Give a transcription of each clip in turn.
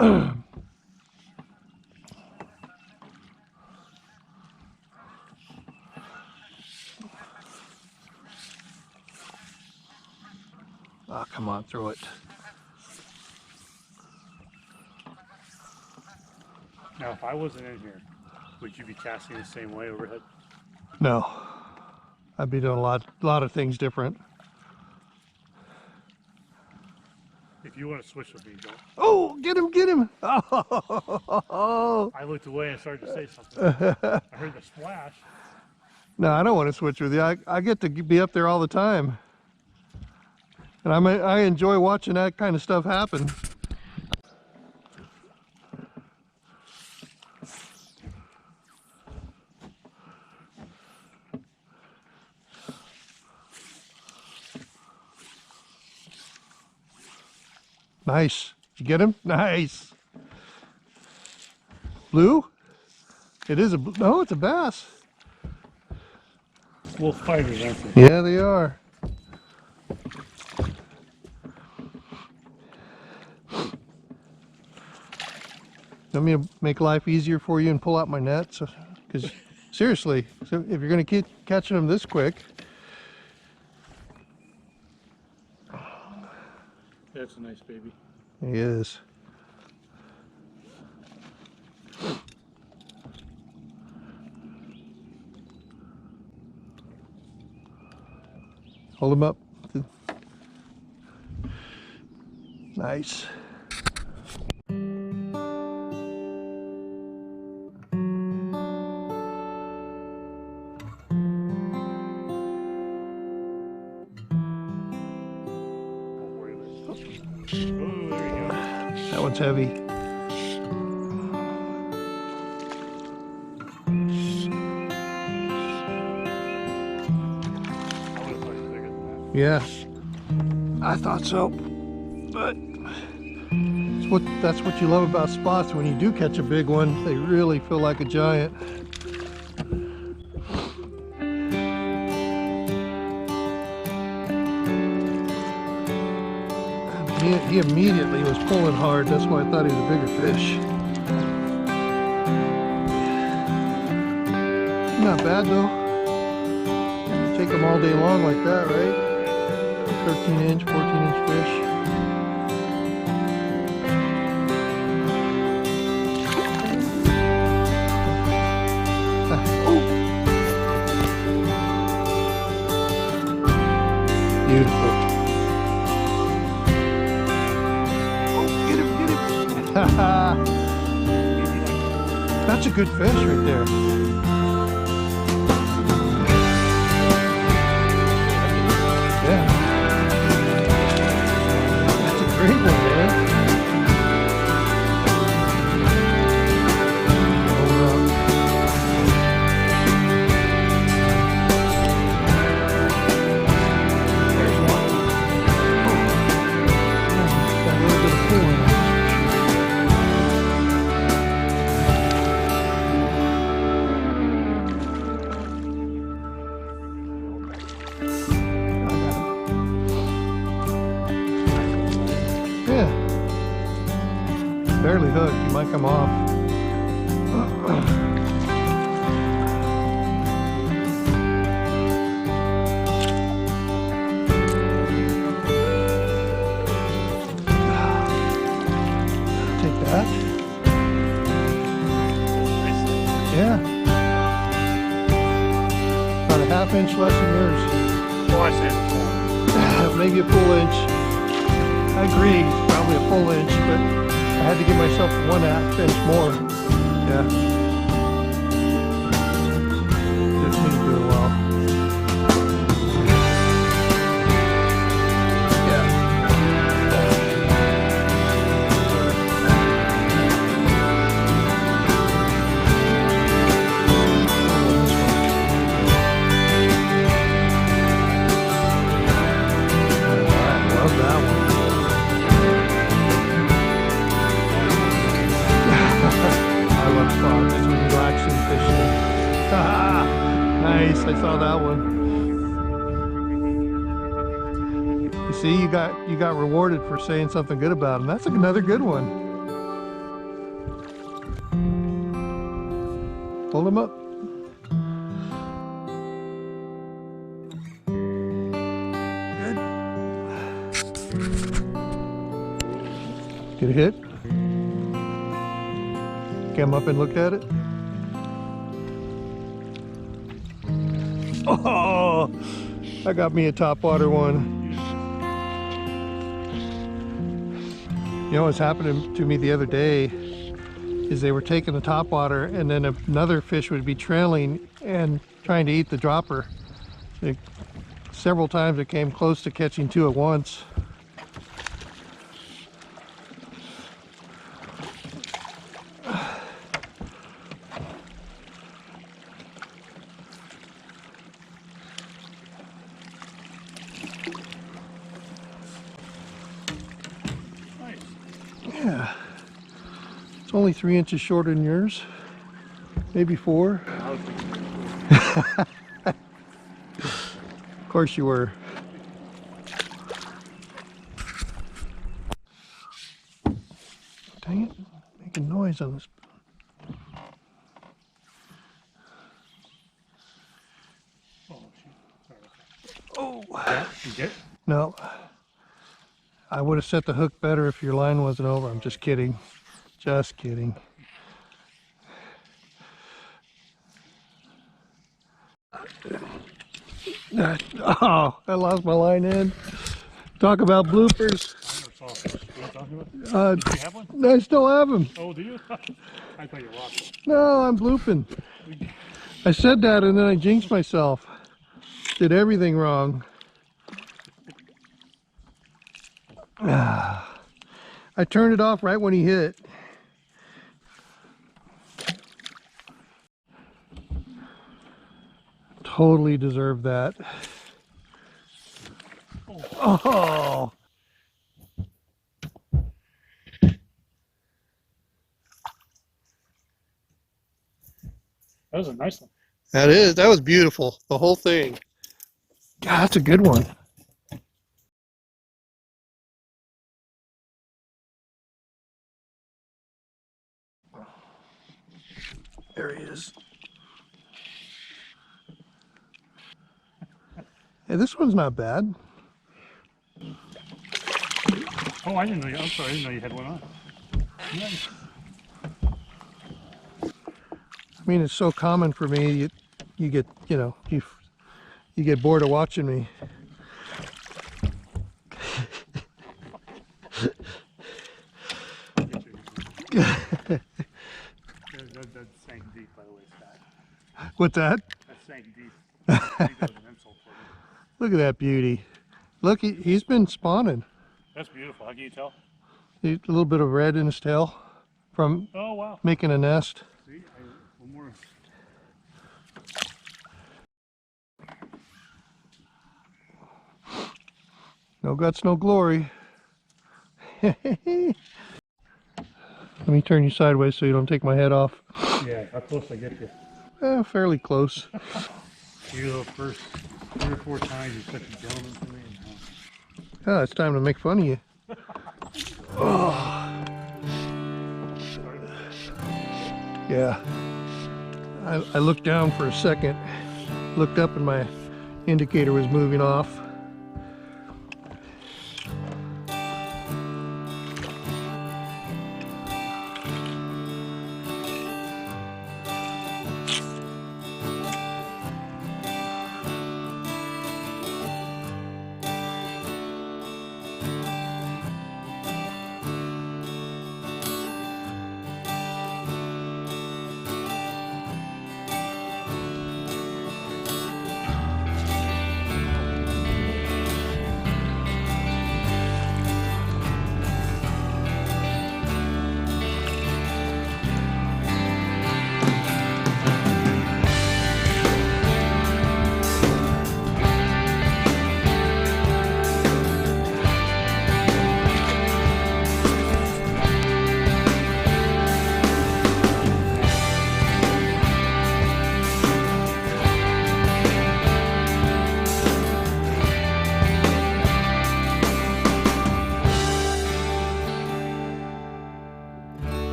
Oh, come on, throw it. Now, if I wasn't in here, would you be casting the same way overhead? No, I'd be doing a lot of things different. If you want to switch with me, don't. Oh, get him, get him. Oh. I looked away and started to say something. I heard the splash. No, I don't want to switch with you. I get to be up there all the time. And I enjoy watching that kind of stuff happen. Nice. Did you get him? Nice. Blue? It is a, no, it's a bass. Wolf fighters, aren't they? Yeah, they are. Let me make life easier for you and pull out my net. So, because seriously, so if you're going to keep catching them this quick. That's a nice baby. He is. Hold him up. Nice. Oh, there you go. That one's heavy. Yeah, I thought so. But that's what you love about spots. When you do catch a big one, they really feel like a giant. He immediately was pulling hard. That's why I thought he was a bigger fish. Not bad though. You take them all day long like that, right? 13-inch, 14-inch fish. Beautiful. That's a good fish right there. Yeah. That's a great one, man. There's one. Got a little bit of pull in it. Barely hooked, you might come off. Take that. Yeah. About a half-inch less than yours. Oh, I say the full. Maybe a full inch. I agree, probably a full inch, but I had to give myself 1/2 inch more. Yeah. This thing's doing well. Yeah. I love that one. I love spots. It's relaxing fishing. Nice, I saw that one. You see, you got rewarded for saying something good about him. That's another good one. Hold him up. Good. Get a hit. Come up and look at it. Oh, I got me a topwater one. You know what's happening to me the other day is they were taking the topwater and then another fish would be trailing and trying to eat the dropper. Several times it came close to catching two at once. Yeah, it's only 3 inches shorter than yours, maybe 4. Of course you were. Dang it, making noise on this. Oh, shoot. Sorry. Oh, You get it? no. I would have set the hook better if your line wasn't over. I'm just kidding. Just kidding. Oh, I lost my line end. Talk about bloopers. I never saw a fish. What are you talking about? Do you have one? I still have them. Oh, do you? I thought you lost it. No, I'm blooping. I said that and then I jinxed myself. Did everything wrong. I turned it off right when he hit. Totally deserved that. Oh. That was a nice one. That was beautiful. The whole thing. God, that's a good one. There he is. Hey, this one's not bad. Oh, I didn't know you. I'm sorry, I didn't know you had one on. Nice. I mean, it's so common for me. You get, you know, you get bored of watching me. That sank deep, by the way, Scott. What's that? That sank deep. I think that was an insult for me. Look at that beauty. Look, he's been spawning. That's beautiful. How can you tell? A little bit of red in his tail from Oh, wow. making a nest. See, one more. No guts, no glory. Let me turn you sideways so you don't take my head off. Yeah, how close I get you? Fairly close. You the first 3 or 4 times you're such a gentleman to me. Ah, it's time to make fun of you. Oh. Yeah. I looked down for a second, looked up and my indicator was moving off.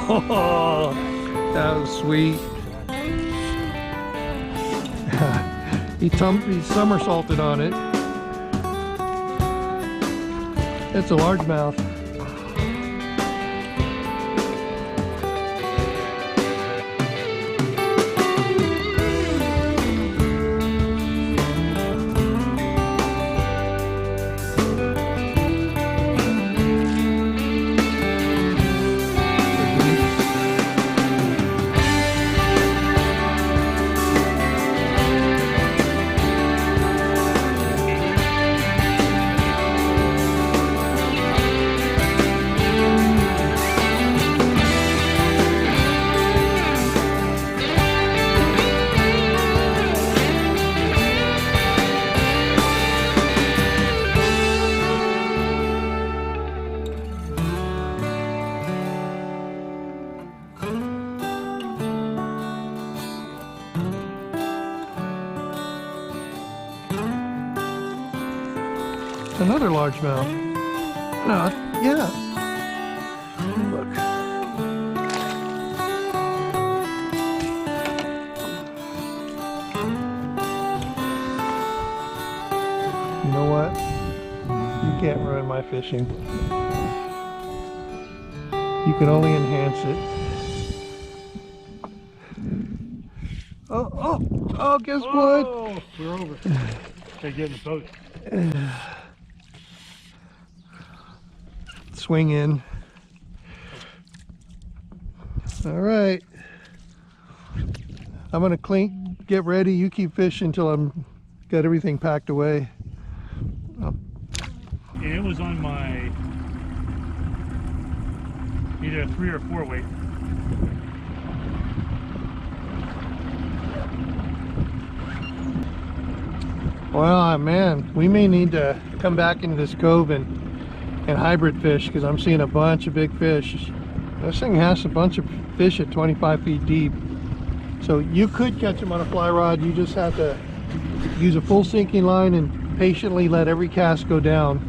Oh, that was sweet. He somersaulted on it. It's a largemouth. Another largemouth. No, yeah. Look. You know what? You can't ruin my fishing. You can only enhance it. Oh, guess what? We're over. They get in the boat. Swing in. All right. I'm gonna get ready. You keep fishing until I'm got everything packed away. And it was on my either a 3 or 4 weight. Well, man, we may need to come back into this cove and hybrid fish because I'm seeing a bunch of big fish. This thing has a bunch of fish at 25 feet deep. So you could catch them on a fly rod. You just have to use a full sinking line and patiently let every cast go down.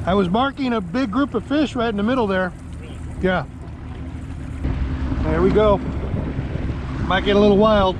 I was marking a big group of fish right in the middle there. Yeah. There we go. Might get a little wild.